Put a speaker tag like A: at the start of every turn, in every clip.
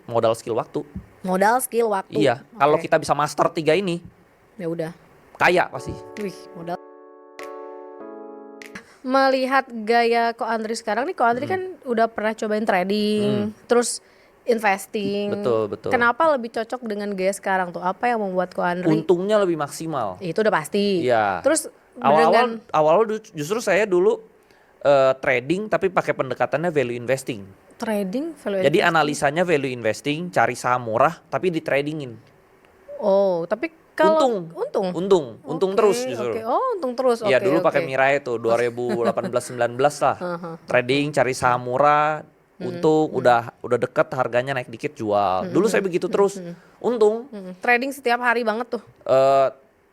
A: modal skill waktu.
B: Modal, skill, waktu.
A: Iya, kalau
B: Oke.
A: kita bisa master 3 ini,
B: Ya udah.
A: kaya pasti.
B: Wih, modal. Melihat gaya Ko Andri sekarang nih, Ko Andri kan udah pernah cobain trading, terus investing.
A: Betul.
B: Kenapa lebih cocok dengan gaya sekarang tuh? Apa yang membuat Ko Andri?
A: Untungnya lebih maksimal.
B: Itu udah pasti.
A: Iya.
B: Terus dengan
A: Awal justru saya dulu trading tapi pakai pendekatannya value investing.
B: trading, value
A: Jadi
B: investing.
A: analisanya value investing, cari saham murah tapi di tradingin.
B: Oh, tapi kalau
A: Untung
B: Oke,
A: terus justru.
B: Oke. Oh, untung terus.
A: Iya,
B: Oke,
A: dulu
B: oke.
A: pakai Mirai tuh 2018-19 lah. Trading cari saham murah, untung udah deket harganya naik dikit jual. Dulu saya begitu terus. Untung
B: Trading setiap hari banget tuh.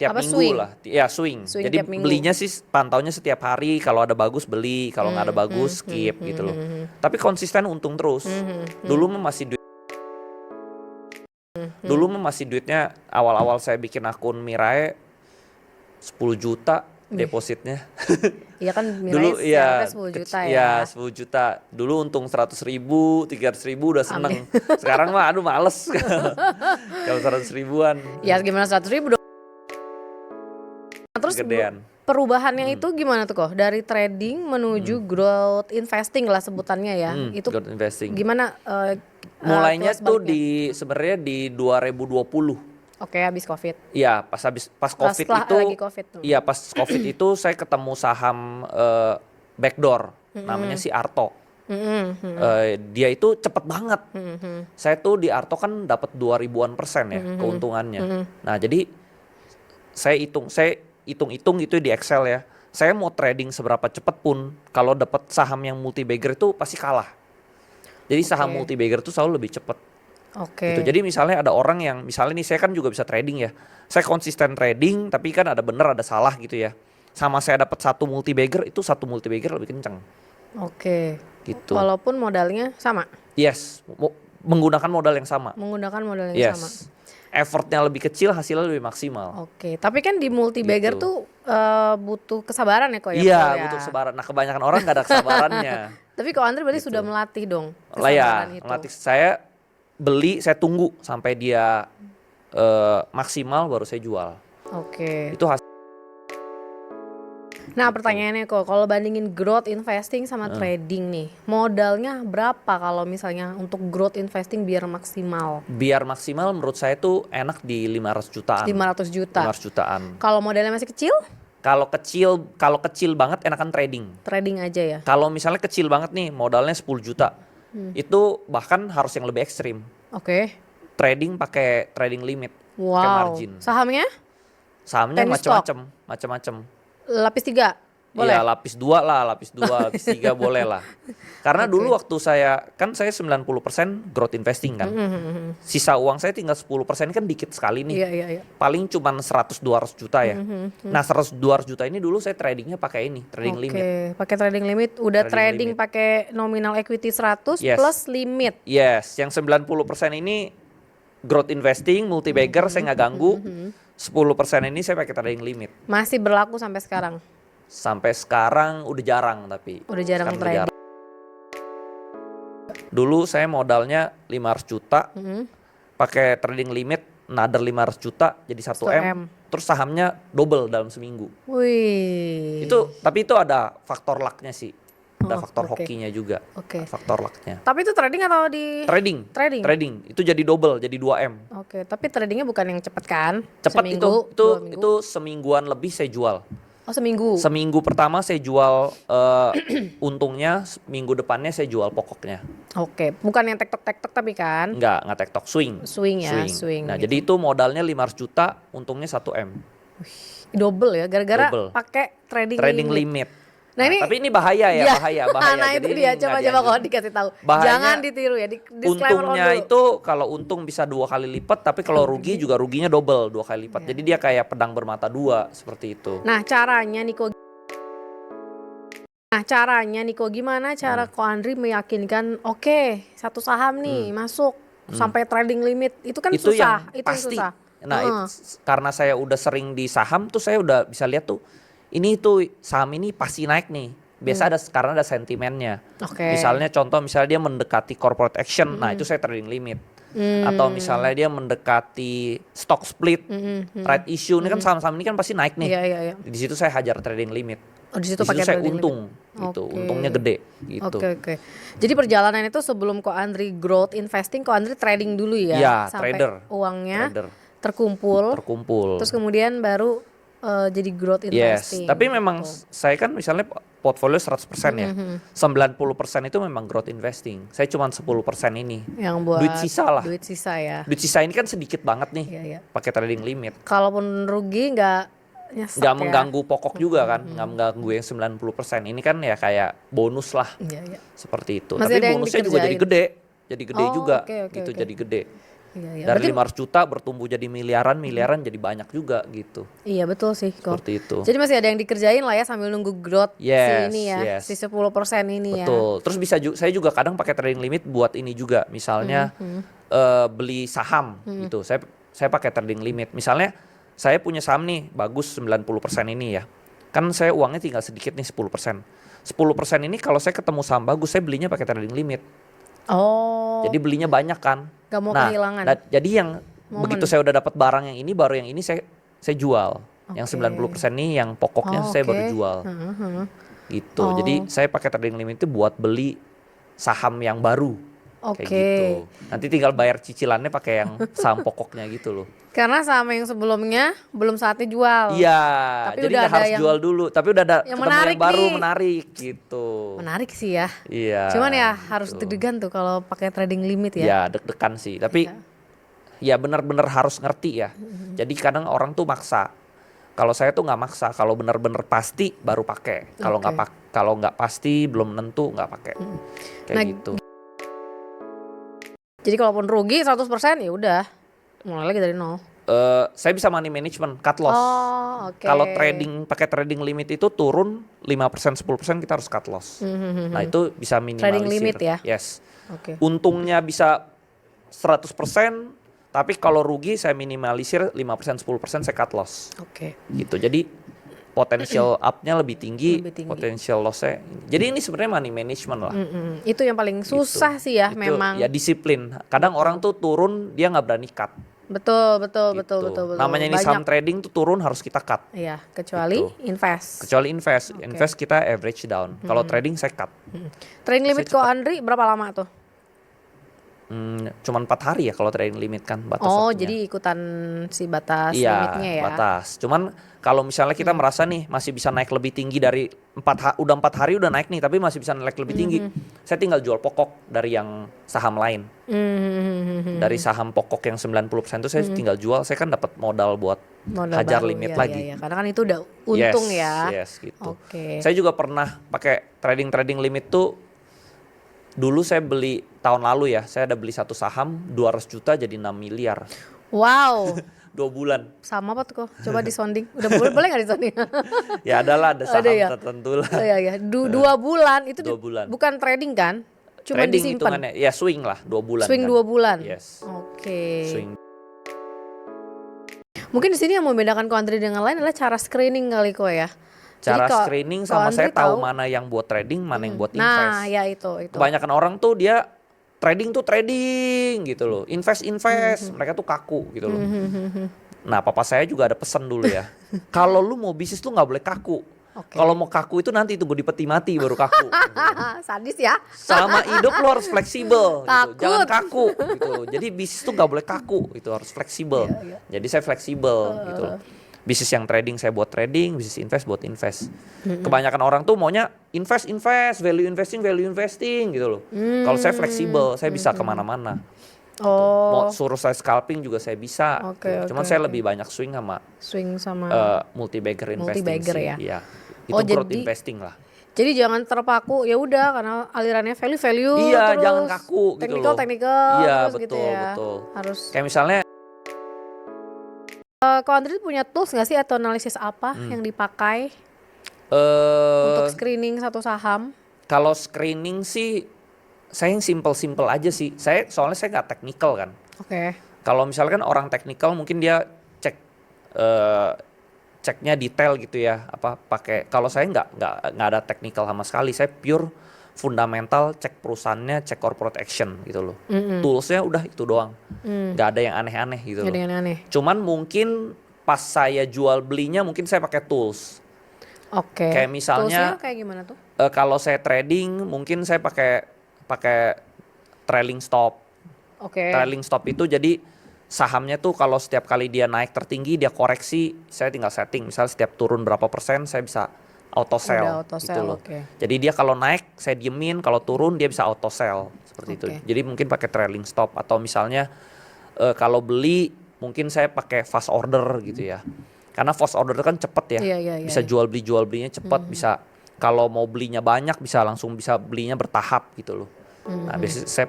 A: tiap
B: Apa,
A: minggu
B: swing?
A: lah. Ya, swing.
B: Swing
A: Jadi
B: tiap minggu.
A: belinya sih pantaunya setiap hari, kalau ada bagus beli, kalau nggak ada bagus skip gitu loh. Tapi konsisten untung terus. Dulu mah masih duitnya awal-awal saya bikin akun Mirai 10 juta depositnya.
B: Iya kan
A: Dulu
B: Mirai
A: ya
B: syaratnya 10 juta ya.
A: 10 juta. Dulu untung 100.000, 300.000 udah seneng. Sekarang mah aduh males. Kalau 100 ribuan
B: Ya gimana 100.000 dong. Nah, terus
A: gedean.
B: perubahannya itu gimana tuh kok? Dari trading menuju growth investing lah sebutannya ya. Itu
A: Growth investing.
B: gimana
A: Mulainya
B: kilas
A: tuh
B: baliknya?
A: sebenarnya di 2020.
B: Oke, habis Covid.
A: Iya, pas Covid
B: Setelah
A: itu.
B: lagi Covid tuh.
A: Iya, pas Covid itu saya ketemu saham backdoor, namanya si Arto. Dia itu cepet banget. Saya tuh di Arto kan dapat 2000-an% ya keuntungannya. Nah, jadi saya hitung itu di Excel ya. Saya mau trading seberapa cepet pun, kalau dapat saham yang multi bagger itu pasti kalah. Jadi saham multi bagger itu selalu lebih cepet.
B: Oke.
A: Gitu. Jadi misalnya ada orang yang, misalnya nih saya kan juga bisa trading ya. Saya konsisten trading tapi kan ada bener ada salah gitu ya. Sama saya dapat satu multi bagger, itu satu multi bagger lebih kenceng.
B: Oke.
A: Gitu.
B: Walaupun modalnya sama.
A: Yes, menggunakan modal yang sama.
B: Menggunakan modal yang sama.
A: Effortnya lebih kecil, hasilnya lebih maksimal.
B: Oke, tapi kan di multi bagger
A: Gitu.
B: tuh butuh kesabaran ya kok ya.
A: Iya,
B: Ko, ya?
A: butuh kesabaran. Nah, kebanyakan orang gak ada kesabarannya.
B: Tapi kok Andre berarti
A: Gitu.
B: sudah melatih dong
A: Lah ya,
B: kesabaran itu.
A: melatih. Saya beli, saya tunggu sampai dia maksimal baru saya jual.
B: Oke.
A: Itu hasil.
B: Nah pertanyaannya kok, kalau bandingin growth investing sama trading nih, modalnya berapa kalau misalnya untuk growth investing biar maksimal?
A: Biar maksimal menurut saya tuh enak di 500 jutaan.
B: 500 juta.
A: 500 jutaan.
B: Kalau modalnya masih kecil,
A: Kalau kecil banget enakan trading.
B: trading aja ya.
A: Kalau misalnya kecil banget nih, modalnya 10 juta. Itu bahkan harus yang lebih ekstrim.
B: Oke.
A: Trading pakai trading limit, pakai
B: Wow.
A: margin.
B: Sahamnya
A: Sahamnya
B: Penny stock.
A: macam-macam.
B: lapis 3 boleh?
A: Iya, lapis 2 lah, lapis 2, lapis 3 boleh lah. Karena dulu waktu saya 90% growth investing kan. Sisa uang saya tinggal 10% kan dikit sekali nih.
B: Iya.
A: Paling cuman 100-200 juta ya. Nah, 100-200 juta ini dulu saya tradingnya pakai ini, trading limit.
B: Oke, pakai trading limit. Udah
A: Trading
B: trading pakai nominal equity 100
A: Yes.
B: plus limit.
A: Yes, yang 90% ini growth investing, multi bagger saya nggak ganggu. 10% ini saya pakai trading limit.
B: Masih berlaku sampai sekarang.
A: Sampai sekarang udah jarang tapi.
B: Udah jarang
A: Sekarang
B: trading.
A: Dulu saya modalnya 500 juta. Pakai trading limit another 500 juta jadi 1 M.
B: 1 M.
A: Terus sahamnya double dalam seminggu.
B: Wih.
A: Tapi itu ada faktor lucknya sih. Ada
B: Oh,
A: faktor
B: oke.
A: hokinya juga.
B: Oke.
A: Faktor lucknya.
B: Tapi itu trading atau di
A: Trading.
B: Trading.
A: Itu jadi double, jadi 2 M.
B: Oke, tapi tradingnya bukan yang cepet kan?
A: Cepat
B: Seminggu,
A: itu
B: 2 minggu.
A: itu semingguan lebih saya jual.
B: Oh, seminggu.
A: Seminggu pertama saya jual untungnya, minggu depannya saya jual pokoknya.
B: Oke, bukan yang tektok-tektok tapi kan?
A: Nggak tektok, swing.
B: Swing ya, swing
A: Nah,
B: gitu.
A: jadi itu modalnya 500 juta, untungnya 1 M.
B: Double ya, gara-gara
A: Double.
B: pakai trading
A: Limit.
B: Nah, ini
A: tapi ini bahaya ya,
B: Iya.
A: bahaya.
B: Nah, itu
A: Jadi
B: dia.
A: ini nggak
B: Coba
A: dianjur.
B: kok dikasih tahu.
A: Bahayanya,
B: Jangan ditiru ya. Disclaimer
A: Untungnya
B: dulu.
A: itu kalau untung bisa 2 kali lipat, tapi kalau rugi juga ruginya double 2 kali lipat. Jadi dia kayak pedang bermata dua seperti itu.
B: Nah, caranya Niko gimana cara Ko Andri meyakinkan oke, satu saham nih masuk sampai trading limit. Itu kan
A: Itu
B: susah.
A: yang
B: Itu
A: pasti.
B: susah.
A: Nah, karena saya udah sering di saham tuh saya udah bisa lihat tuh ini tuh saham ini pasti naik nih. Biasa karena ada sentimennya.
B: Oke.
A: Misalnya dia mendekati corporate action, nah itu saya trading limit. atau misalnya dia mendekati stock split, right issue, ini kan saham-saham ini kan pasti naik nih.
B: Iya, iya, iya.
A: Di situ saya hajar trading limit.
B: Oh, di
A: Di
B: situ
A: situ
B: pakai
A: saya
B: trading limit.
A: untung gitu,
B: Oke.
A: untungnya gede gitu.
B: Oke, oke. Jadi perjalanan itu sebelum Ko Andri growth investing, Ko Andri trading dulu ya,
A: Iya,
B: sampai
A: trader.
B: uangnya
A: Trader
B: terkumpul,
A: terkumpul.
B: terus kemudian baru jadi growth investing.
A: Yes, tapi memang
B: gitu.
A: saya kan misalnya portfolio 100% ya. 90% itu memang growth investing. Saya cuma 10% ini.
B: Yang buat
A: Duit sisa lah.
B: Duit sisa ya.
A: Duit sisa ini kan sedikit banget nih.
B: Iya, iya.
A: Pakai trading limit.
B: Kalaupun rugi nggak nyesek
A: Nggak
B: ya.
A: mengganggu pokok juga kan. Nggak mengganggu yang 90%. Ini kan ya kayak bonus lah.
B: Iya, iya.
A: Seperti itu.
B: Masih
A: Tapi
B: ada yang
A: bonusnya juga jadi
B: dikerjain?
A: gede. Jadi gede
B: Oh,
A: juga
B: oke, oke,
A: gitu.
B: oke.
A: Jadi gede.
B: Iya, iya.
A: Dari
B: Berarti
A: 500 juta bertumbuh jadi miliaran jadi banyak juga gitu.
B: iya betul sih kok.
A: Seperti itu.
B: Jadi masih ada yang dikerjain lah ya sambil nunggu growth si
A: Yes,
B: ini ya,
A: yes.
B: si 10% ini ya.
A: Betul. Terus saya juga kadang pakai trading limit buat ini juga. Misalnya beli saham gitu. Saya pakai trading limit. Misalnya saya punya saham nih bagus 90% ini ya. Kan saya uangnya tinggal sedikit nih 10%. 10% ini kalau saya ketemu saham bagus saya belinya pakai trading limit.
B: Oh,
A: Jadi belinya banyak kan.
B: Gak mau
A: Nah,
B: kehilangan.
A: jadi yang
B: Momen.
A: begitu saya udah dapat barang yang ini baru yang ini saya jual. Yang
B: Oke.
A: 90% ini yang pokoknya
B: Oh,
A: saya
B: oke.
A: baru jual. Gitu.
B: Oh.
A: Jadi saya pakai trading limit itu buat beli saham yang baru. Kayak
B: Oke.
A: gitu. Nanti tinggal bayar cicilannya pakai yang saham pokoknya gitu loh.
B: Karena sama yang sebelumnya belum saatnya jual.
A: Iya,
B: Tapi
A: jadi
B: udah
A: nggak
B: ada
A: harus
B: yang-
A: jual dulu. Tapi udah ada
B: yang
A: ketemu
B: menarik
A: yang baru
B: nih.
A: menarik gitu.
B: Menarik sih ya.
A: Iya.
B: Cuman ya harus
A: gitu.
B: deg-degan tuh kalau pakai trading limit ya.
A: Ya deg-degan sih. Tapi ya benar-benar harus ngerti ya. Jadi kadang orang tuh maksa. Kalau saya tuh nggak maksa. Kalau benar-benar pasti baru pakai. Kalau
B: Oke.
A: kalau nggak pasti belum nentu nggak pakai. Kayak
B: Nah,
A: gitu.
B: Jadi kalaupun rugi 100% ya udah mulai lagi dari nol.
A: Saya bisa money management, cut loss.
B: Oh, oke.
A: Kalau pakai trading limit itu turun 5% 10% kita harus cut loss. Nah, itu bisa minimalisir.
B: Trading limit ya?
A: Yes.
B: Oke.
A: Untungnya bisa 100%, tapi kalau rugi saya minimalisir 5% 10% saya cut loss.
B: Oke.
A: Gitu. Jadi potential up-nya lebih tinggi,
B: Lebih tinggi.
A: potential loss-nya. Jadi ini sebenarnya money management lah.
B: Itu yang paling susah
A: Gitu.
B: sih ya
A: Itu
B: memang.
A: ya disiplin. Kadang orang tuh turun dia nggak berani cut.
B: Betul, betul,
A: Gitu.
B: betul, betul, betul.
A: Namanya ini
B: Banyak.
A: saham trading tuh turun harus kita cut.
B: Iya, kecuali
A: Gitu.
B: invest.
A: Kecuali invest kita average down. Kalau trading saya cut.
B: Trading limit
A: Saya
B: Ko Andri berapa lama tuh?
A: Cuman 4 hari ya kalau trading limit kan batas
B: Oh,
A: waktunya.
B: jadi ikutan si batas
A: Iya,
B: limitnya ya.
A: batas. Cuman kalau misalnya kita merasa nih masih bisa naik lebih tinggi dari udah 4 hari udah naik nih tapi masih bisa naik lebih tinggi. Saya tinggal jual pokok dari yang saham lain. Dari saham pokok yang 90% itu saya tinggal jual, saya kan dapat modal buat
B: Modal
A: hajar
B: baru,
A: limit
B: ya,
A: lagi.
B: ya, ya. Karena kan itu udah untung ya.
A: Yes, gitu.
B: Oke.
A: Saya juga pernah pakai trading limit tuh. Dulu saya beli tahun lalu ya, saya ada beli satu saham 200 juta jadi 6 miliar.
B: Wow,
A: 2 bulan.
B: sama apa tuh kok? Coba disonding. Udah boleh nggak disonding?
A: Ya adalah ada saham
B: Ada ya?
A: tertentu lah.
B: Oh iya ya, 2 bulan itu
A: 2 bulan.
B: bukan trading kan? Cuma
A: Trading
B: disimpan.
A: hitungannya, ya swing lah 2 bulan.
B: Swing
A: kan.
B: 2 bulan.
A: Yes.
B: Oke.
A: Swing.
B: Mungkin di sini yang membedakan Ko Andri dengan lain adalah cara screening kali Ko ya.
A: Cara
B: Jadi
A: screening
B: Ko
A: sama
B: Andri
A: saya tahu mana yang buat trading, mana yang buat invest.
B: Nah, ya itu.
A: Kebanyakan orang tuh dia trading gitu loh. Invest. Mereka tuh kaku gitu loh. Nah, papa saya juga ada pesan dulu ya. Kalau lu mau bisnis tuh nggak boleh kaku.
B: Oke.
A: Kalau mau kaku itu nanti tunggu di peti mati baru kaku.
B: Sadis ya.
A: Sama hidup lu harus fleksibel gitu.
B: Takut.
A: Jangan kaku gitu. Jadi bisnis tuh nggak boleh kaku gitu, harus fleksibel. Jadi saya fleksibel gitu loh. Bisnis yang trading saya buat trading, bisnis invest buat invest. Kebanyakan orang tuh maunya invest, value investing gitu loh. Kalau saya fleksibel, saya bisa kemana-mana.
B: Oh,
A: Mau suruh saya scalping juga saya bisa.
B: Oke,
A: gitu. Cuman
B: oke,
A: saya
B: oke.
A: lebih banyak swing sama
B: swing sama.
A: multi-bagger investing
B: Multi-bagger
A: sih.
B: ya?
A: Iya. Itu
B: Oh,
A: growth
B: jadi-
A: investing lah.
B: Jadi jangan terpaku ya udah karena alirannya value
A: Iya,
B: terus
A: jangan kaku gitu loh.
B: technical
A: Iya,
B: terus gitu
A: betul,
B: ya.
A: betul.
B: Harus.
A: Kayak misalnya
B: Ko Andri punya tools nggak sih atau analisis apa yang dipakai untuk
A: eh
B: screening satu saham?
A: kalau screening sih saya yang simple aja sih. Soalnya saya nggak teknikal kan.
B: Oke.
A: Kalau misalkan orang teknikal mungkin dia ceknya detail gitu ya, apa pakai. Kalau saya nggak ada teknikal sama sekali. Saya pure fundamental, cek perusahaannya, cek corporate action gitu loh. Toolsnya udah itu doang, nggak ada yang aneh-aneh gitu
B: Nggak
A: loh.
B: ada yang aneh.
A: Cuman mungkin pas saya jual belinya mungkin saya pakai tools.
B: Oke.
A: Kayak misalnya
B: Toolsnya kayak gimana tuh?
A: kalau saya trading mungkin saya pakai pakai trailing stop.
B: Oke.
A: Trailing stop itu jadi sahamnya tuh kalau setiap kali dia naik tertinggi dia koreksi, saya tinggal setting. Misal setiap turun berapa persen saya bisa auto sell,
B: Udah auto
A: gitu
B: sell,
A: loh.
B: oke.
A: Jadi dia kalau naik saya diemin, kalau turun dia bisa auto sell seperti itu.
B: Oke.
A: Jadi mungkin pakai trailing stop atau misalnya kalau beli mungkin saya pakai fast order gitu ya. Karena fast order kan cepet ya.
B: Iya.
A: Bisa jual belinya cepet, bisa kalau mau belinya banyak bisa langsung bisa belinya bertahap gitu loh. Nah, biasanya saya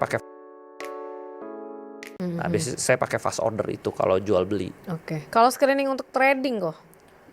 A: pakai fast order itu kalau jual beli.
B: Oke. Kalau screening untuk trading kok,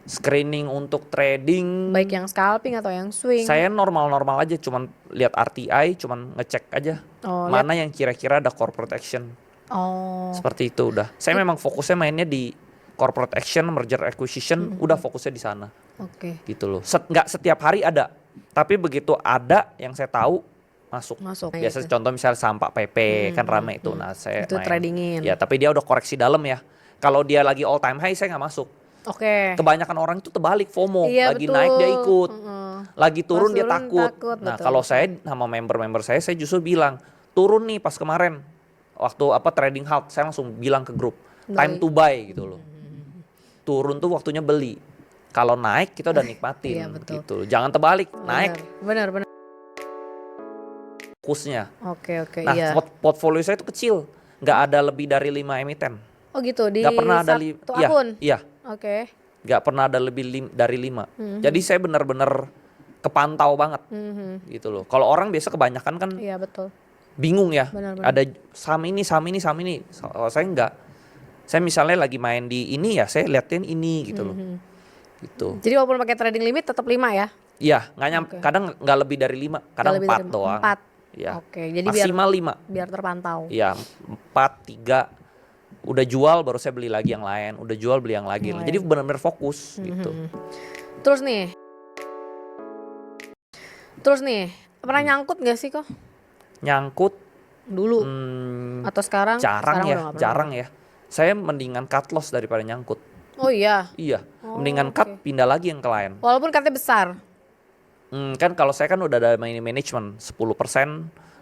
A: Screening untuk trading
B: baik yang scalping atau yang swing?
A: saya normal-normal aja, cuman lihat RTI, cuman ngecek aja
B: Oh,
A: mana yang kira-kira ada corporate action.
B: Oh,
A: Seperti itu udah. Saya memang fokusnya mainnya di corporate action, merger acquisition, udah fokusnya di sana.
B: oke.
A: Gitu loh. Nggak setiap hari ada, tapi begitu ada yang saya tahu masuk.
B: Masuk.
A: Biasa
B: Gitu.
A: contoh misalnya saham Pak PP kan rame itu. Nah, saya
B: Itu
A: main.
B: tradingin.
A: Ya, tapi dia udah koreksi dalam ya. Kalau dia lagi all time high saya nggak masuk.
B: Oke.
A: Kebanyakan orang itu terbalik, FOMO.
B: Iya,
A: Lagi
B: betul.
A: naik dia ikut. Lagi turun
B: Pas
A: dia
B: turun
A: takut.
B: takut,
A: Nah,
B: betul.
A: kalau saya sama member-member saya justru bilang, turun nih pas kemarin. Waktu trading halt, saya langsung bilang ke grup, time to buy gitu loh. Turun tuh waktunya beli. Kalau naik kita udah nikmatin
B: Iya, betul.
A: gitu. Jangan terbalik, naik
B: Benar.
A: fokusnya.
B: Oke,
A: Nah,
B: iya.
A: portfolio saya itu kecil. Nggak ada lebih dari 5 emiten.
B: Oh gitu, di
A: Nggak pernah ada
B: satu akun?
A: Iya.
B: Oke.
A: Nggak pernah ada lebih dari 5. Jadi saya benar-benar kepantau banget gitu loh. Kalau orang biasa kebanyakan kan
B: Iya, betul.
A: bingung ya.
B: Benar.
A: Ada saham ini. Kalau saya enggak. Saya misalnya lagi main di ini ya, saya liatin ini gitu loh. Gitu.
B: Jadi walaupun pakai trading limit tetap 5 ya?
A: Iya, nggak nyampe. Kadang nggak lebih dari 5, kadang
B: lebih
A: 4
B: dari
A: doang.
B: 4.
A: Iya.
B: Oke, jadi
A: maksimal 5.
B: biar terpantau.
A: Iya, 4, 3. Udah jual baru saya beli lagi yang lain. Udah jual beli yang lagi. Jadi benar-benar fokus gitu.
B: Terus nih, pernah nyangkut gak sih kok?
A: Nyangkut
B: Dulu atau sekarang?
A: jarang
B: Sekarang
A: ya,
B: udah nggak pernah.
A: jarang ya. Saya mendingan cut loss daripada nyangkut.
B: Oh iya.
A: Iya, mendingan cut pindah lagi yang ke lain.
B: Walaupun katanya besar.
A: Kan kalau saya kan udah ada management 10%,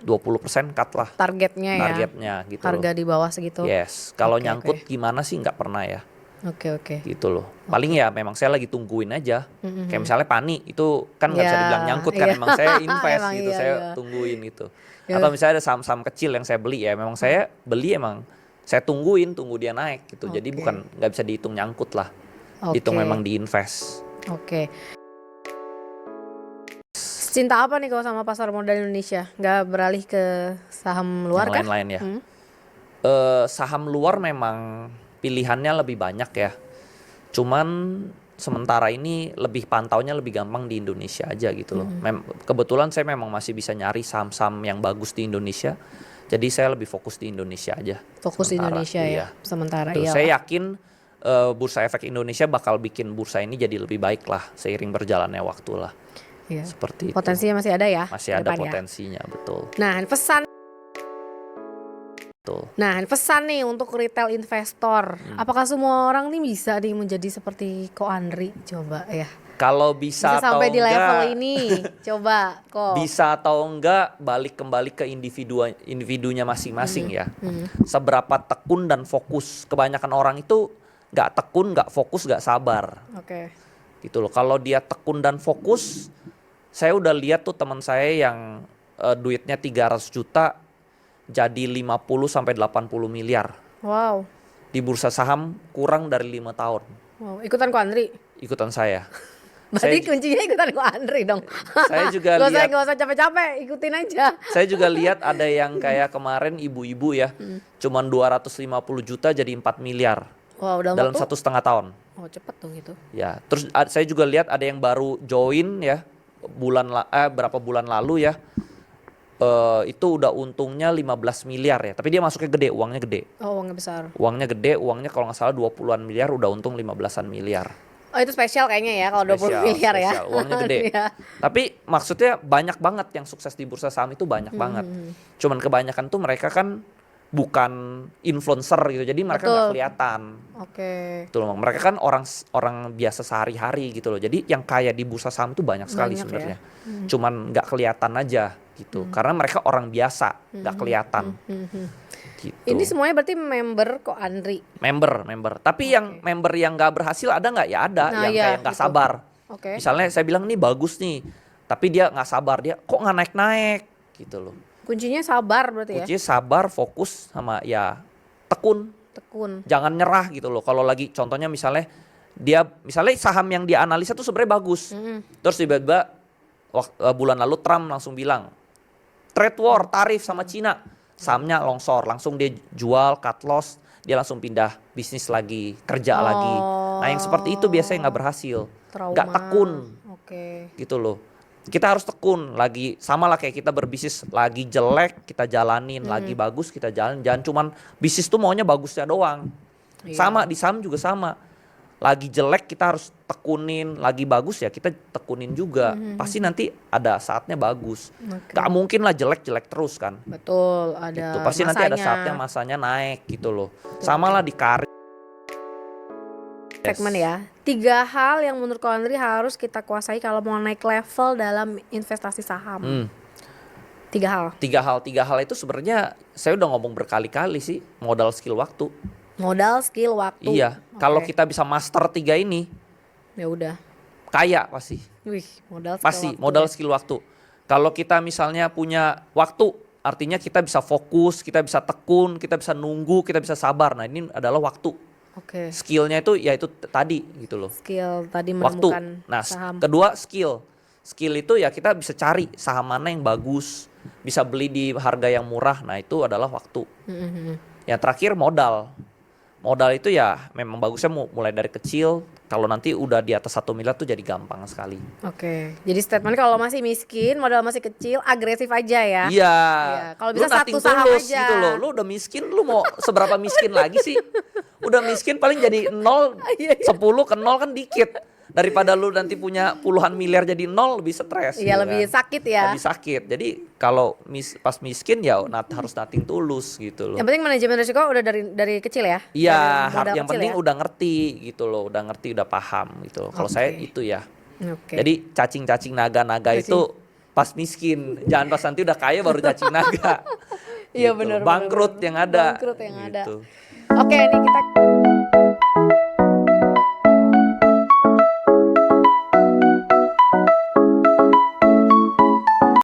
A: 20% cut lah
B: Targetnya ya.
A: targetnya gitu
B: Harga
A: loh.
B: di bawah segitu.
A: Yes, kalau
B: Oke,
A: nyangkut gimana sih nggak pernah ya.
B: Oke.
A: Gitu loh. Paling ya memang saya lagi tungguin aja. Kayak misalnya Pani itu kan nggak bisa
B: Ya,
A: dibilang nyangkut kan,
B: iya.
A: emang saya invest
B: Emang
A: gitu,
B: iya,
A: saya
B: iya.
A: tungguin gitu.
B: Ya.
A: Atau misalnya ada saham-saham kecil yang saya beli ya, memang saya beli emang saya tunggu dia naik gitu. Jadi
B: Oke.
A: bukan nggak bisa dihitung nyangkut lah.
B: Oke.
A: Hitung memang diinvest.
B: Oke. Cinta apa nih kalau sama pasar modal Indonesia? Nggak beralih ke saham luar
A: Yang
B: kan?
A: lain-lain ya. Saham luar memang pilihannya lebih banyak ya. Cuman sementara ini lebih pantaunya lebih gampang di Indonesia aja gitu loh. Kebetulan saya memang masih bisa nyari saham-saham yang bagus di Indonesia. Jadi saya lebih fokus di Indonesia aja.
B: Fokus di
A: sementara.
B: Indonesia
A: Iya.
B: ya. Sementara
A: Tuh,
B: iya.
A: saya yakin Bursa Efek Indonesia bakal bikin bursa ini jadi lebih baik lah seiring berjalannya waktu lah.
B: Iya.
A: Seperti itu.
B: Potensinya masih ada ya?
A: Masih
B: ke
A: ada
B: depan ya?
A: potensinya, betul.
B: Nah,
A: Betul.
B: pesan nih untuk retail investor. Apakah semua orang nih bisa nih menjadi seperti Ko Andri? Coba ya.
A: Kalau bisa atau
B: sampai di level
A: enggak,
B: ini. Coba kok.
A: bisa atau enggak balik kembali ke individunya masing-masing ya. Seberapa tekun dan fokus. Kebanyakan orang itu nggak tekun, nggak fokus, nggak sabar.
B: Oke.
A: Gitu loh. Kalau dia tekun dan fokus, saya udah lihat tuh teman saya yang duitnya 300 juta jadi 50 sampai 80 miliar.
B: Wow.
A: Di bursa saham kurang dari 5 tahun.
B: Wow. Ikutan Ko Andri.
A: Ikutan saya.
B: Berarti kuncinya ikutan Ko Andri dong.
A: Saya juga lihat.
B: Gak usah capek-capek, ikutin aja.
A: Saya juga lihat ada yang kayak kemarin ibu-ibu ya, cuman 250 juta jadi 4 miliar
B: Wow, udah
A: dalam
B: waktu?
A: 1,5 tahun.
B: Oh, cepet dong itu.
A: Ya, terus saya juga lihat ada yang baru join ya, berapa bulan lalu ya, itu udah untungnya 15 miliar ya, tapi dia masuknya gede, uangnya gede.
B: Oh, uangnya besar.
A: Uangnya gede, uangnya kalau nggak salah 20-an miliar, udah untung 15-an miliar.
B: Oh itu spesial kayaknya ya kalau 20 miliar ya.
A: Spesial, uangnya gede.
B: Iya.
A: Tapi maksudnya banyak banget yang sukses di bursa saham itu banyak banget. Cuman kebanyakan tuh mereka kan bukan influencer gitu, jadi mereka nggak
B: Betul.
A: kelihatan.
B: Oke.
A: Gitu loh. Mereka kan orang biasa sehari-hari gitu loh. Jadi yang kaya di bursa saham itu banyak sekali
B: Banyak ya.
A: sebenarnya. Cuman nggak kelihatan aja gitu. Karena mereka orang biasa, nggak kelihatan. Gitu.
B: Ini semuanya berarti member kok Andri.
A: Member. Tapi yang member yang nggak berhasil ada nggak? Ya ada.
B: Nah,
A: yang
B: iya,
A: kayak nggak
B: gitu.
A: sabar.
B: Oke.
A: Misalnya saya bilang nih bagus nih, tapi dia nggak sabar, dia kok nggak naik-naik gitu loh.
B: Kuncinya sabar berarti ya.
A: Kuncinya sabar, fokus sama ya tekun,
B: Tekun.
A: jangan nyerah gitu loh. Kalau lagi contohnya misalnya misalnya saham yang dia analisa tuh sebenarnya bagus, terus tiba-tiba bulan lalu Trump langsung bilang trade war, tarif sama Cina, sahamnya longsor, langsung dia jual, cut loss, dia langsung pindah bisnis lagi, kerja lagi. Nah yang seperti itu biasanya nggak berhasil,
B: Trauma.
A: nggak tekun.
B: Oke.
A: Gitu loh. Kita harus tekun, lagi sama lah kayak kita berbisnis, lagi jelek kita jalanin, lagi bagus kita jalanin. Jangan cuman bisnis tuh maunya bagusnya doang.
B: Iya.
A: Sama di saham juga sama. Lagi jelek kita harus tekunin, lagi bagus ya kita tekunin juga. Pasti nanti ada saatnya bagus.
B: Oke.
A: Gak mungkin lah jelek-jelek terus kan.
B: Betul, ada
A: Gitu. Pasti nanti ada saatnya masanya naik gitu loh. Sama lah di karir.
B: segmen ya. 3 hal yang menurut Ko Andri harus kita kuasai kalau mau naik level dalam investasi saham. 3 hal.
A: Tiga hal itu sebenarnya saya udah ngomong berkali-kali sih, modal, skill, waktu.
B: Modal, skill, waktu.
A: Iya,
B: Oke.
A: kalau kita bisa master 3 ini,
B: Ya udah.
A: kaya pasti.
B: Wih, modal, skill,
A: Pasti
B: waktu
A: modal,
B: ya.
A: skill, waktu. Kalau kita misalnya punya waktu, artinya kita bisa fokus, kita bisa tekun, kita bisa nunggu, kita bisa sabar. Nah ini adalah waktu.
B: Oke.
A: Skillnya itu ya itu tadi gitu loh.
B: Skill tadi
A: Waktu.
B: menemukan
A: Nah
B: saham.
A: kedua skill. Skill itu ya kita bisa cari saham mana yang bagus, bisa beli di harga yang murah. Nah itu adalah waktu. Yang terakhir modal. Modal itu ya memang bagusnya mulai dari kecil. Kalau nanti udah di atas 1 miliar tuh jadi gampang sekali.
B: Oke. Jadi statement kalau masih miskin, modal masih kecil, agresif aja ya.
A: Iya.
B: Kalau
A: Lu
B: bisa
A: nothing
B: satu saham
A: tulus
B: aja.
A: gitu loh. Lu udah miskin, lu mau seberapa miskin lagi sih? Udah miskin paling jadi 0, 10 ke 0 kan dikit. Daripada lu nanti punya puluhan miliar jadi 0 lebih stres.
B: Iya,
A: gitu
B: lebih
A: kan.
B: sakit ya.
A: Lebih sakit. Jadi kalau pas miskin ya harus nothing tulus gitu loh.
B: Yang penting manajemen risiko udah dari kecil ya.
A: Iya,
B: Dari modal
A: yang
B: kecil
A: penting
B: ya?
A: udah ngerti gitu loh, udah ngerti, udah paham gitu loh. Kalau saya itu ya.
B: Oke.
A: Jadi cacing-cacing naga-naga itu pas miskin, jangan pas nanti udah kaya baru cacing naga.
B: Iya
A: Gitu.
B: benar.
A: Bangkrut yang ada.
B: Bangkrut yang ada.
A: Gitu.
B: Oke, ini kita